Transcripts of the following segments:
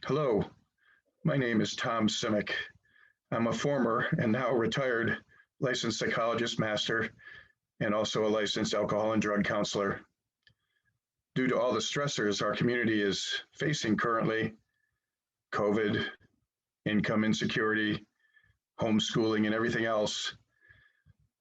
Hello, my name is Tom Simic. I'm a former and now retired licensed psychologist master and also a licensed alcohol and drug counselor. Due to all the stressors our community is facing currently, COVID, income insecurity, homeschooling, and everything else,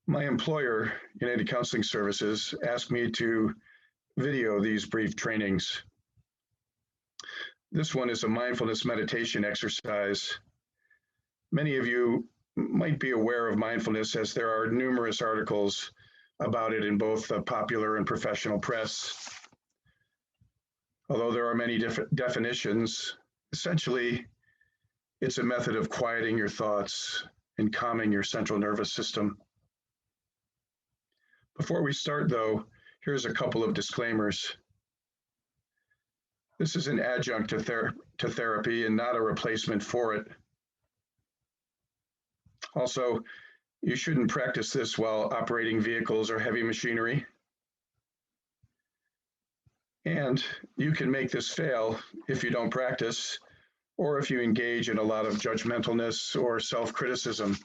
my employer, United Counseling Services, asked me to video these brief trainings. This one is a mindfulness meditation exercise. Many of you might be aware of mindfulness as there are numerous articles about it in both the popular and professional press. Although there are many different definitions, essentially, it's a method of quieting your thoughts and calming your central nervous system. Before we start, though, here's a couple of disclaimers. This is an adjunct to therapy and not a replacement for it. Also, you shouldn't practice this while operating vehicles or heavy machinery. And you can make this fail if you don't practice, or if you engage in a lot of judgmentalness or self-criticism.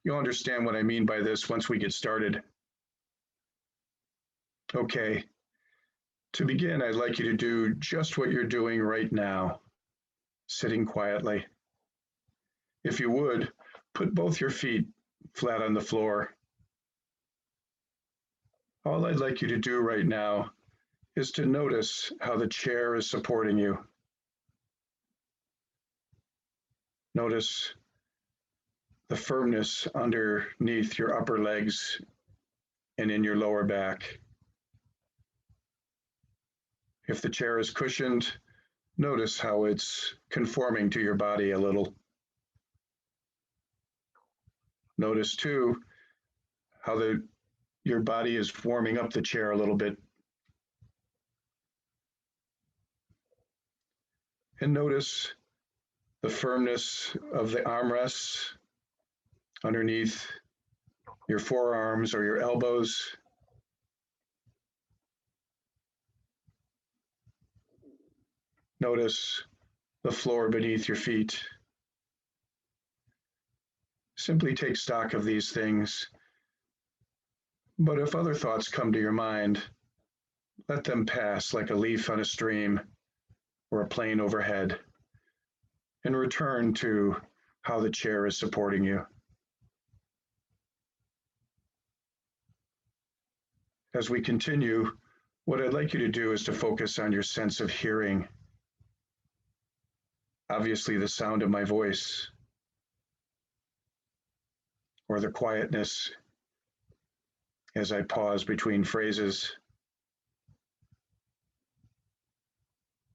You'll understand what I mean by this once we get started. Okay, to begin, I'd like you to do just what you're doing right now, sitting quietly. If you would, put both your feet flat on the floor. All I'd like you to do right now is to notice how the chair is supporting you. Notice the firmness underneath your upper legs and in your lower back. If the chair is cushioned, notice how it's conforming to your body a little. Notice too how your body is warming up the chair a little bit. And notice the firmness of the armrests underneath your forearms or your elbows. Notice the floor beneath your feet. Simply take stock of these things. But if other thoughts come to your mind, let them pass like a leaf on a stream or a plane overhead, and return to how the chair is supporting you. As we continue, what I'd like you to do is to focus on your sense of hearing. Obviously, the sound of my voice, or the quietness as I pause between phrases.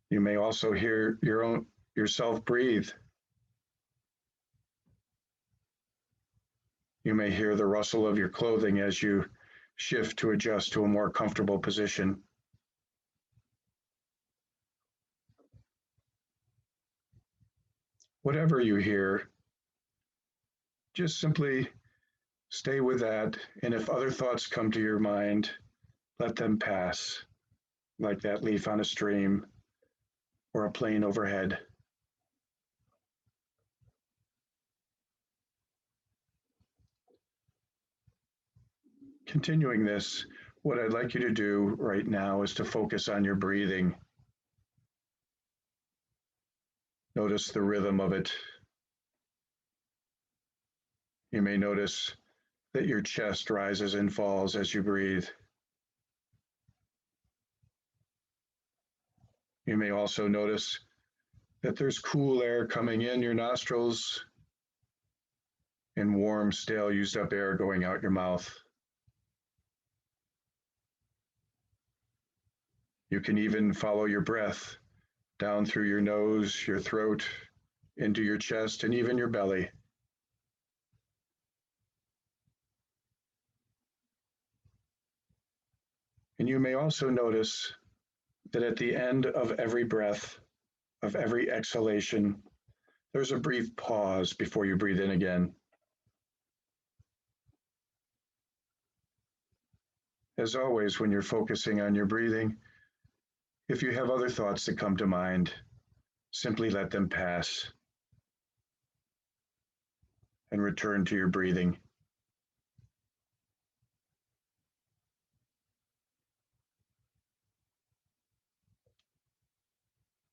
You may also hear yourself breathe. You may hear the rustle of your clothing as you shift to adjust to a more comfortable position. Whatever you hear, just simply stay with that, and if other thoughts come to your mind, let them pass, like that leaf on a stream or a plane overhead. Continuing this, what I'd like you to do right now is to focus on your breathing. Notice the rhythm of it. You may notice that your chest rises and falls as you breathe. You may also notice that there's cool air coming in your nostrils and warm, stale, used up air going out your mouth. You can even follow your breath down through your nose, your throat, into your chest, and even your belly. And you may also notice that at the end of every breath, of every exhalation, there's a brief pause before you breathe in again. As always, when you're focusing on your breathing, if you have other thoughts that come to mind, Simply let them pass and return to your breathing.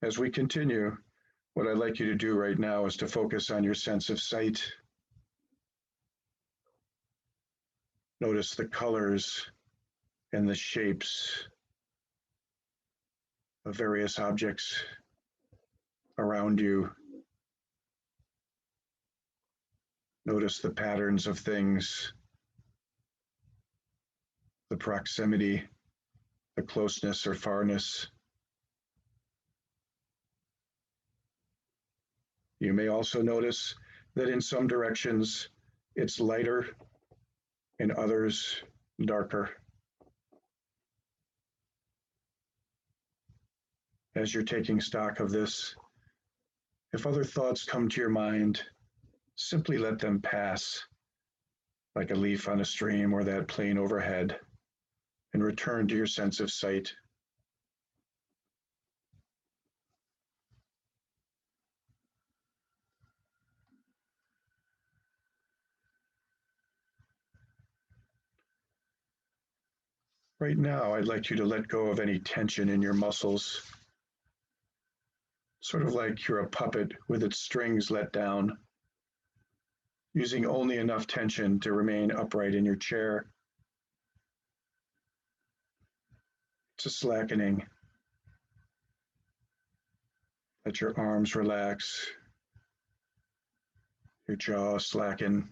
As we continue, what I'd like you to do right now is to focus on your sense of sight. Notice the colors and the shapes of various objects around you. Notice the patterns of things, the proximity, the closeness or farness. You may also notice that in some directions it's lighter, in others darker. As you're taking stock of this, if other thoughts come to your mind, simply let them pass like a leaf on a stream or that plane overhead, and return to your sense of sight. Right now, I'd like you to let go of any tension in your muscles, sort of like you're a puppet with its strings let down, using only enough tension to remain upright in your chair. It's a slackening. Let your arms relax, your jaw slacken.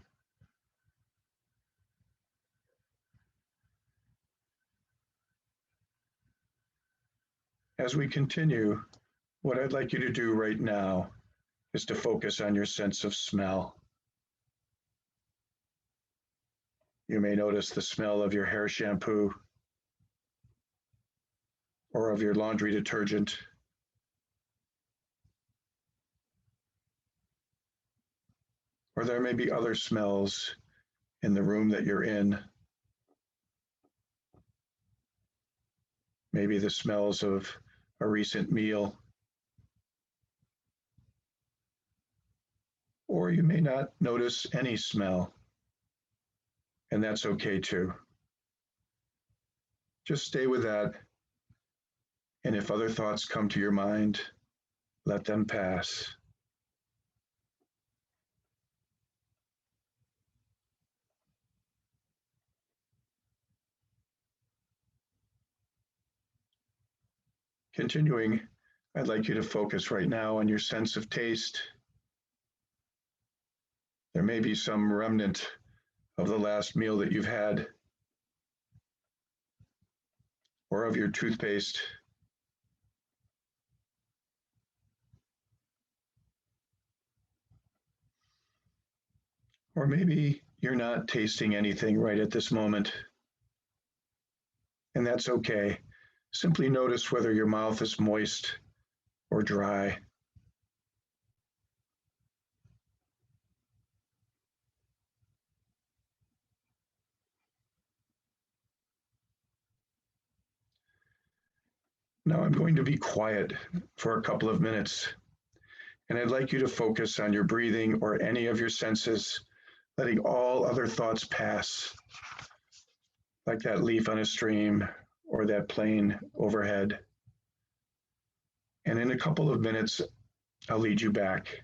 As we continue, what I'd like you to do right now is to focus on your sense of smell. You may notice the smell of your hair shampoo or of your laundry detergent. Or there may be other smells in the room that you're in. Maybe the smells of a recent meal. Or you may not notice any smell, and that's okay too. Just stay with that, and if other thoughts come to your mind, let them pass. Continuing, I'd like you to focus right now on your sense of taste. There may be some remnant of the last meal that you've had, or of your toothpaste. Or maybe you're not tasting anything right at this moment, and that's okay. Simply notice whether your mouth is moist or dry. Now I'm going to be quiet for a couple of minutes, and I'd like you to focus on your breathing or any of your senses, letting all other thoughts pass, like that leaf on a stream or that plane overhead. And in a couple of minutes, I'll lead you back.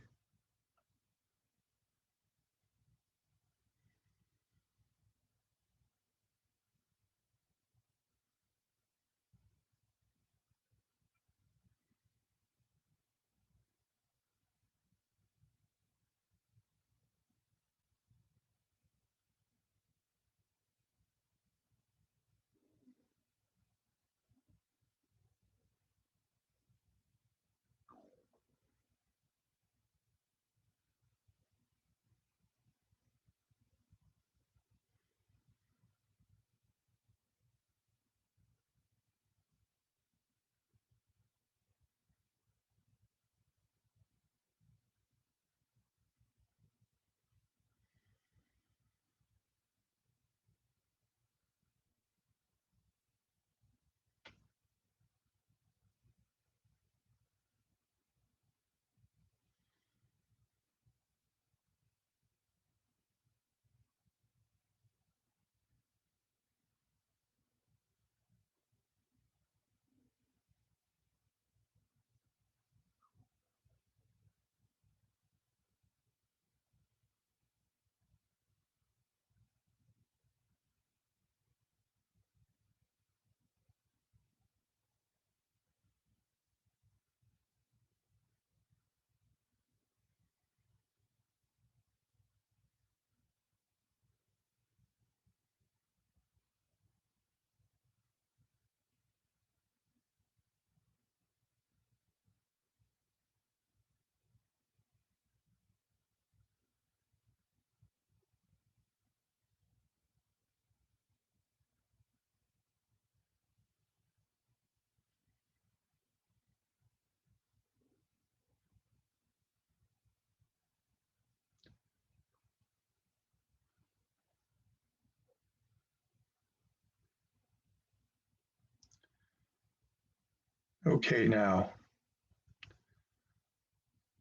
Okay, now,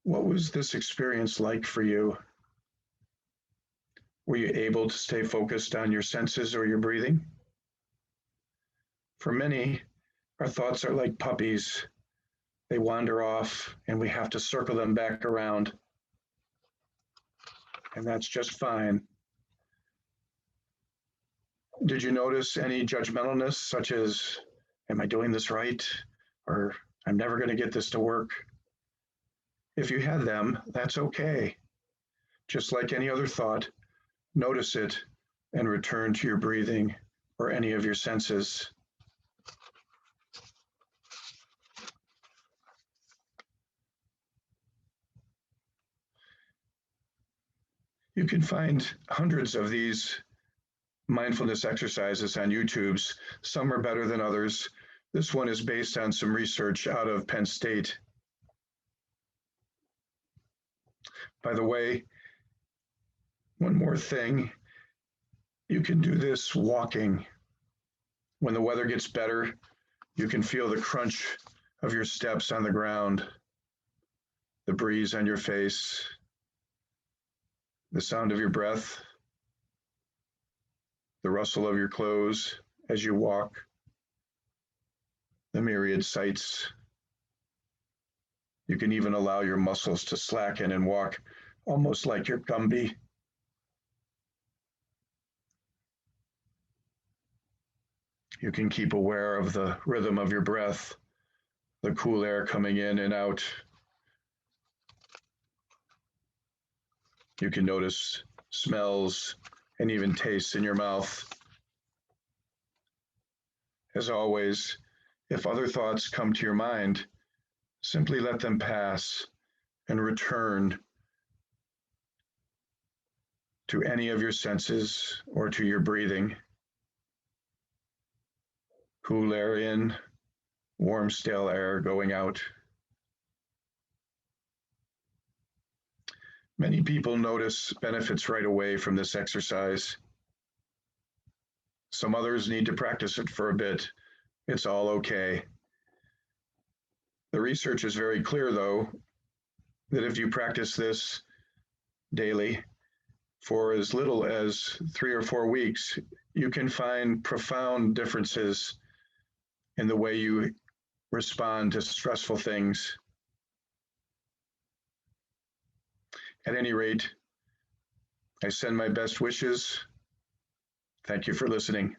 what was this experience like for you? Were you able to stay focused on your senses or your breathing? For many, our thoughts are like puppies. They wander off and we have to circle them back around. And that's just fine. Did you notice any judgmentalness, such as, am I doing this right? Or I'm never going to get this to work? If you had them, that's okay. Just like any other thought, notice it and return to your breathing or any of your senses. You can find hundreds of these mindfulness exercises on YouTube's. Some are better than others. This one is based on some research out of Penn State. By the way, one more thing, you can do this walking. When the weather gets better, you can feel the crunch of your steps on the ground, the breeze on your face, the sound of your breath, the rustle of your clothes as you walk, the myriad sights. You can even allow your muscles to slacken and walk almost like you're Gumby. You can keep aware of the rhythm of your breath, the cool air coming in and out. You can notice smells and even tastes in your mouth. As always, if other thoughts come to your mind, simply let them pass and return to any of your senses or to your breathing. Cool air in, warm, stale air going out. Many people notice benefits right away from this exercise. Some others need to practice it for a bit. It's all okay. The research is very clear, though, that if you practice this daily for as little as 3 or 4 weeks, you can find profound differences in the way you respond to stressful things. At any rate, I send my best wishes. Thank you for listening.